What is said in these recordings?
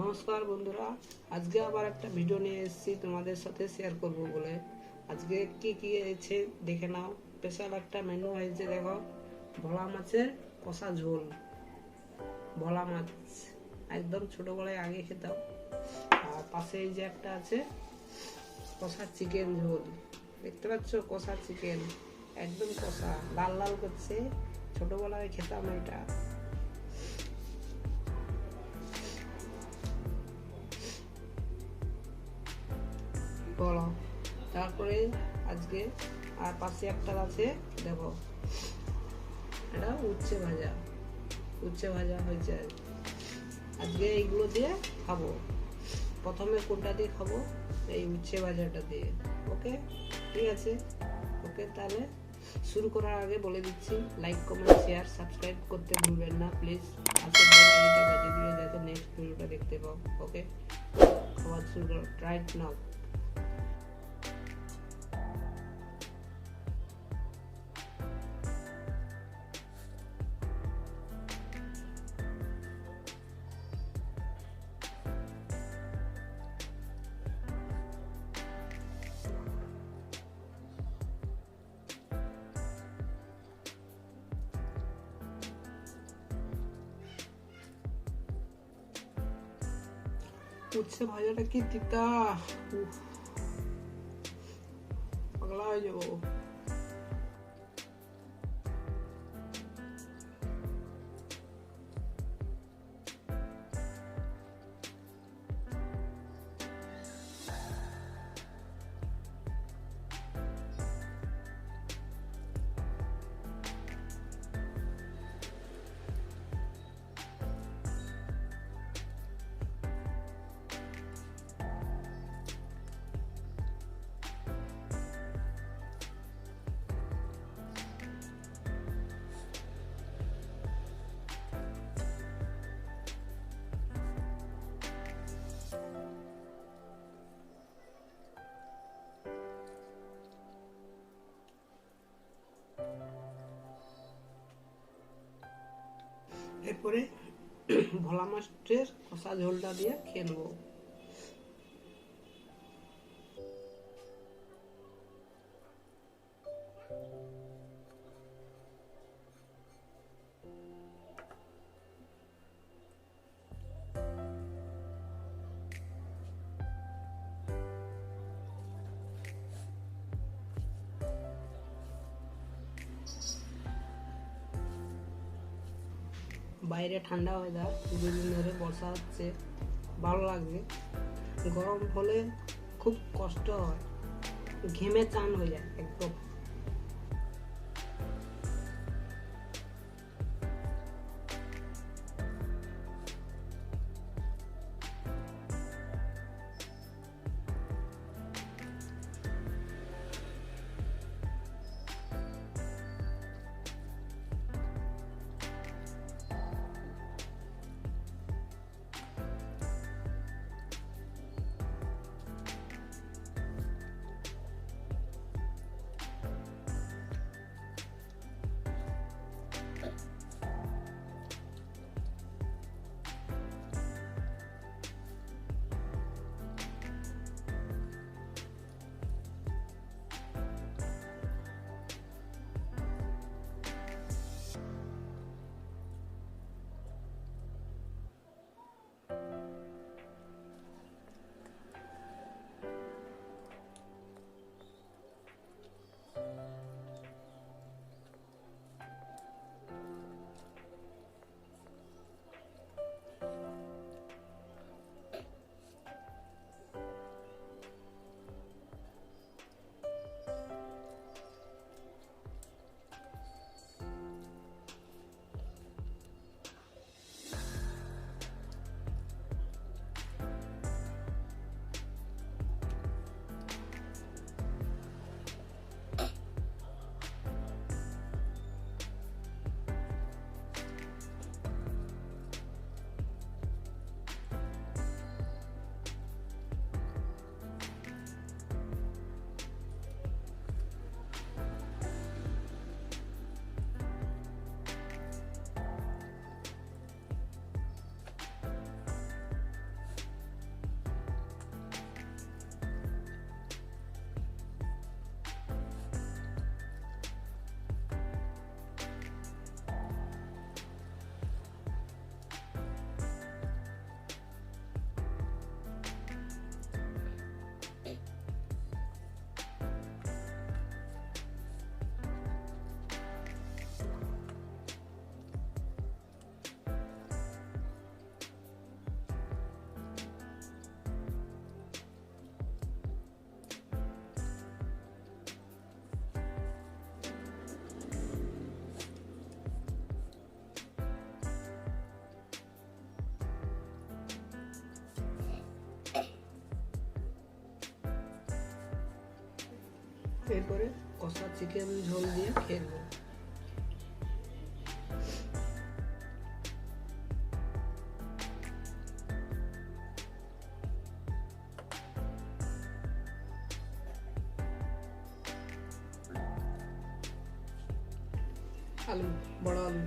নমস্কার বন্ধুরা, আজকে আবার একটা ভিডিও নিয়ে এসেছি তোমাদের সাথে শেয়ার করব বলে। আজকে কি কি হয়েছে দেখে নাও। স্পেশাল একটা মেনু হয়েছে, দেখো, ভোলা মাছের কষা ঝোল। ভোলা মাছ একদম ছোটবেলায় আগে খেতাম। আর পাশে এই যে একটা আছে কষা চিকেন ঝোল, দেখতে পাচ্ছ? কষা চিকেন একদম কষা, লাল লাল করছে। ছোটবেলায় খেতাম এটা। বলো, তারপরে আজকে আর পাশে একটা আছে, দেখো, এটা উচ্ছে ভাজা। উচ্ছে ভাজা হয়েছে আজকে। এইগুলো দিয়ে খাবো। প্রথমে কোনটা দিয়ে খাবো? এই উচ্ছে ভাজাটা দিয়ে। ওকে, ঠিক আছে। ওকে, তাহলে শুরু করার আগে বলে দিচ্ছি, লাইক, কমেন্ট, শেয়ার, সাবস্ক্রাইব করতে ভুলবেন না প্লিজ। আজকে ভিডিওটা বাজিয়ে দিয়ে যাতে নেক্সট ভিডিওটা দেখতে পাও। ওকে, খাওয়া শুরু করো রাইট নাও। উচ্ছে ভাজাটা কি তিতা! পাগলা হয়ে যাবো। এরপরে ভোলা মাছের কষা ঝোলটা দিয়ে খেয়ে নেবো। বাইরে ঠান্ডা ওয়েদার, দুদিন ধরে বর্ষা হচ্ছে, ভালো লাগছে। গরম হলে খুব কষ্ট হয়, ঘেমে চান হয়ে যায় একদম। করে কষা চিকেন ঝোল দিয়ে খেয়ে নেব। আলু, বড় আলু।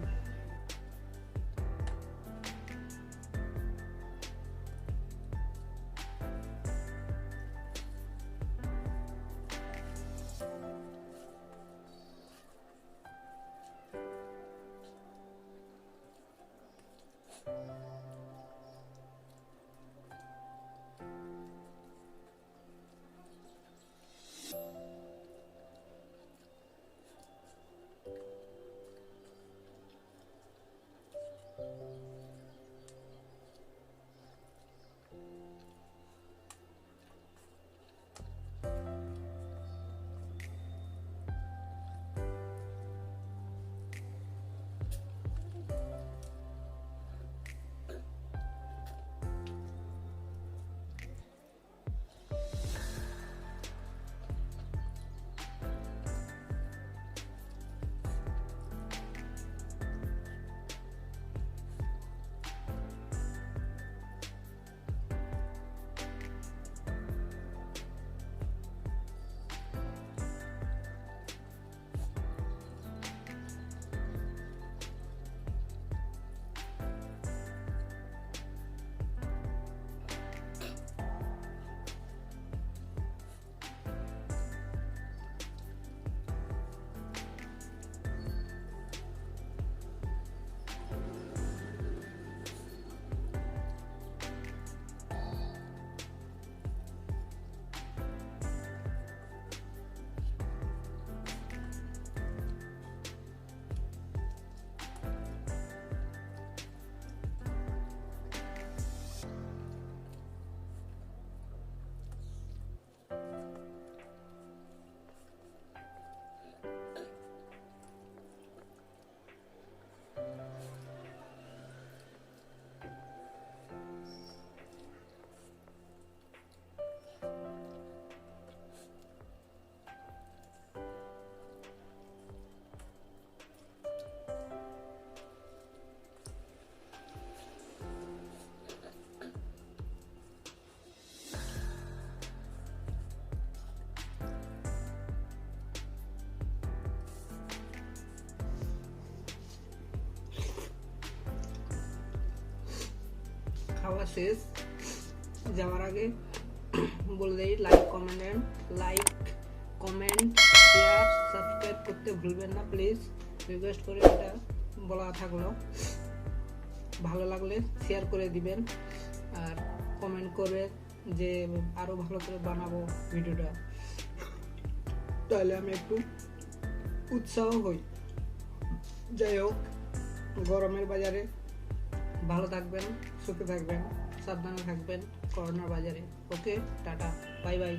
খাওয়া শেষ। যাওয়ার আগে বলে দেই, লাইক কমেন্ট শেয়ার সাবস্ক্রাইব করতে ভুলবেন না প্লিজ, রিকোয়েস্ট করে এটা বলা থাকলো। ভালো লাগলে শেয়ার করে দিবেন আর কমেন্ট করবে যে আরো ভালো করে বানাবো ভিডিওটা, তাহলে আমি একটু উৎসাহ হই। যাই হোক, গরমের বাজারে ভালো থাকবেন, সুখে থাকবেন, সাবধানে থাকবেন করোনার বাজারে। ওকে, টাটা, বাই বাই।